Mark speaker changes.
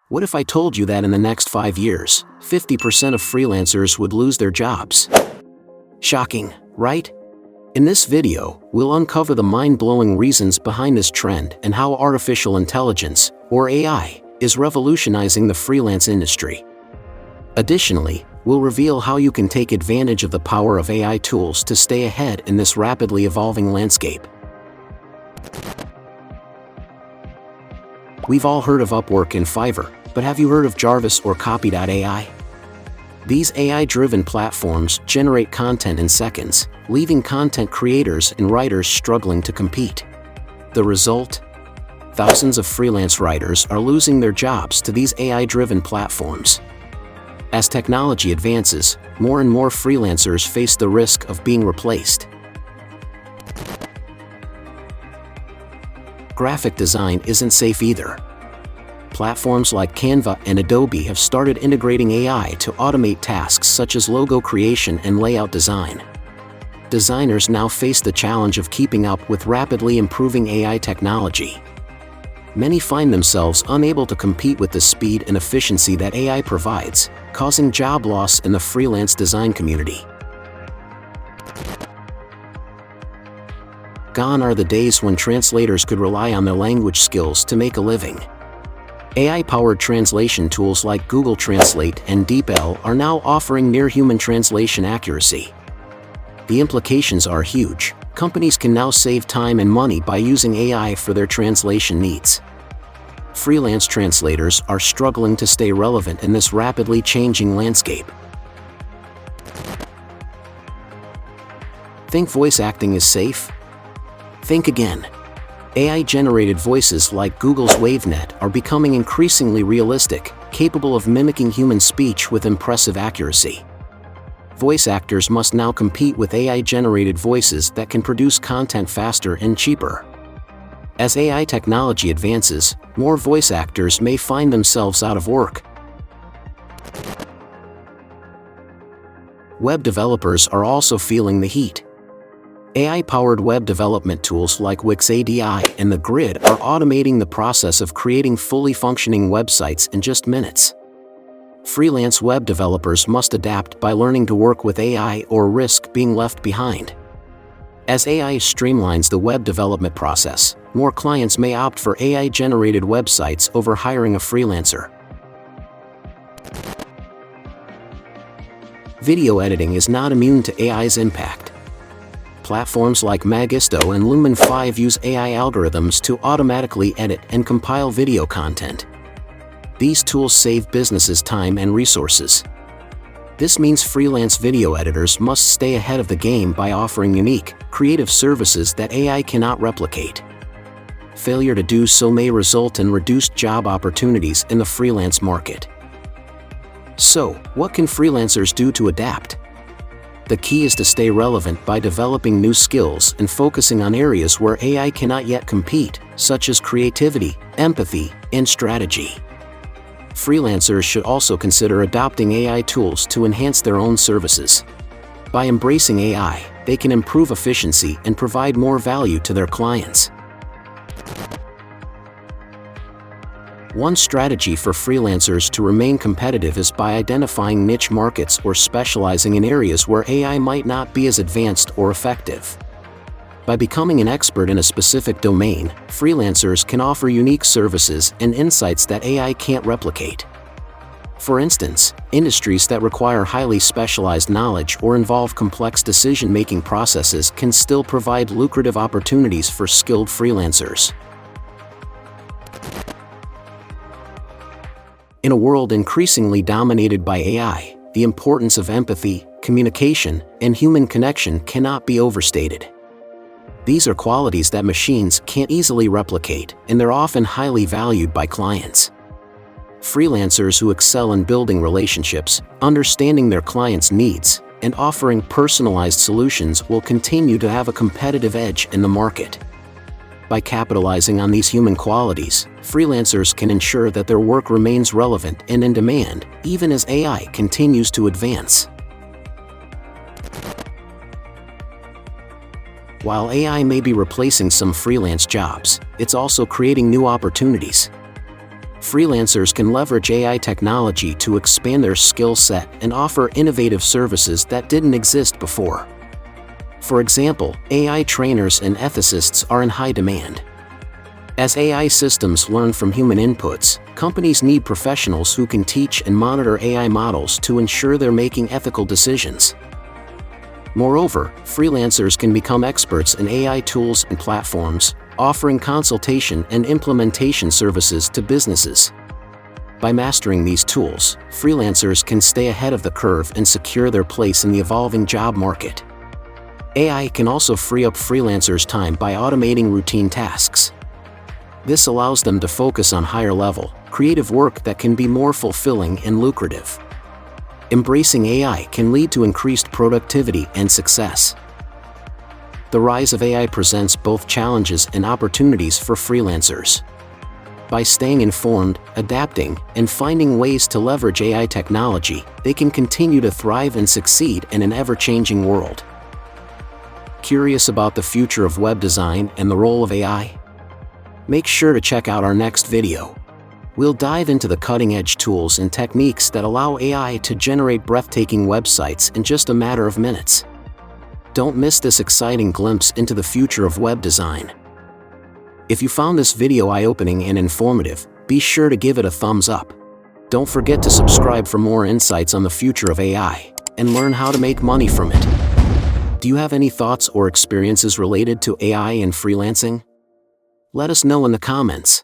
Speaker 1: What if I told you that in the next 5 years, 50% of freelancers would lose their jobs? Shocking, right? In this video, we'll uncover the mind-blowing reasons behind this trend and how artificial intelligence, or AI, is revolutionizing the freelance industry. Additionally, we'll reveal how you can take advantage of the power of AI tools to stay ahead in this rapidly evolving landscape. We've all heard of Upwork and Fiverr, but have you heard of Jarvis or Copy.ai? These AI-driven platforms generate content in seconds, leaving content creators and writers struggling to compete. The result? Thousands of freelance writers are losing their jobs to these AI-driven platforms. As technology advances, more and more freelancers face the risk of being replaced. Graphic design isn't safe either. Platforms like Canva and Adobe have started integrating AI to automate tasks such as logo creation and layout design. Designers now face the challenge of keeping up with rapidly improving AI technology. Many find themselves unable to compete with the speed and efficiency that AI provides, causing job loss in the freelance design community. Gone are the days when translators could rely on their language skills to make a living. AI-powered translation tools like Google Translate and DeepL are now offering near-human translation accuracy. The implications are huge. Companies can now save time and money by using AI for their translation needs. Freelance translators are struggling to stay relevant in this rapidly changing landscape. Think voice acting is safe? Think again. AI-generated voices like Google's WaveNet are becoming increasingly realistic, capable of mimicking human speech with impressive accuracy. Voice actors must now compete with AI-generated voices that can produce content faster and cheaper. As AI technology advances, more voice actors may find themselves out of work. Web developers are also feeling the heat. AI-powered web development tools like Wix.ADI and The Grid are automating the process of creating fully functioning websites in just minutes. Freelance web developers must adapt by learning to work with AI or risk being left behind. As AI streamlines the web development process, more clients may opt for AI-generated websites over hiring a freelancer. Video editing is not immune to AI's impact. Platforms like Magisto and Lumen 5 use AI algorithms to automatically edit and compile video content. These tools save businesses time and resources. This means freelance video editors must stay ahead of the game by offering unique, creative services that AI cannot replicate. Failure to do so may result in reduced job opportunities in the freelance market. So, what can freelancers do to adapt? The key is to stay relevant by developing new skills and focusing on areas where AI cannot yet compete, such as creativity, empathy, and strategy. Freelancers should also consider adopting AI tools to enhance their own services. By embracing AI, they can improve efficiency and provide more value to their clients. One strategy for freelancers to remain competitive is by identifying niche markets or specializing in areas where AI might not be as advanced or effective. By becoming an expert in a specific domain, freelancers can offer unique services and insights that AI can't replicate. For instance, industries that require highly specialized knowledge or involve complex decision-making processes can still provide lucrative opportunities for skilled freelancers. In a world increasingly dominated by AI, the importance of empathy, communication, and human connection cannot be overstated. These are qualities that machines can't easily replicate, and they're often highly valued by clients. Freelancers who excel in building relationships, understanding their clients' needs, and offering personalized solutions will continue to have a competitive edge in the market. By capitalizing on these human qualities, freelancers can ensure that their work remains relevant and in demand, even as AI continues to advance. While AI may be replacing some freelance jobs, it's also creating new opportunities. freelancers can leverage AI technology to expand their skill set and offer innovative services that didn't exist before. For example, AI trainers and ethicists are in high demand. As AI systems learn from human inputs, companies need professionals who can teach and monitor AI models to ensure they're making ethical decisions. Moreover, freelancers can become experts in AI tools and platforms, offering consultation and implementation services to businesses. By mastering these tools, freelancers can stay ahead of the curve and secure their place in the evolving job market. AI can also free up freelancers' time by automating routine tasks. This allows them to focus on higher-level, creative work that can be more fulfilling and lucrative. Embracing AI can lead to increased productivity and success. The rise of AI presents both challenges and opportunities for freelancers. By staying informed, adapting, and finding ways to leverage AI technology, they can continue to thrive and succeed in an ever-changing world. Curious about the future of web design and the role of AI? Make sure to check out our next video. We'll dive into the cutting-edge tools and techniques that allow AI to generate breathtaking websites in just a matter of minutes. Don't miss this exciting glimpse into the future of web design. If you found this video eye-opening and informative, be sure to give it a thumbs up. Don't forget to subscribe for more insights on the future of AI and learn how to make money from it. Do you have any thoughts or experiences related to AI and freelancing? Let us know in the comments.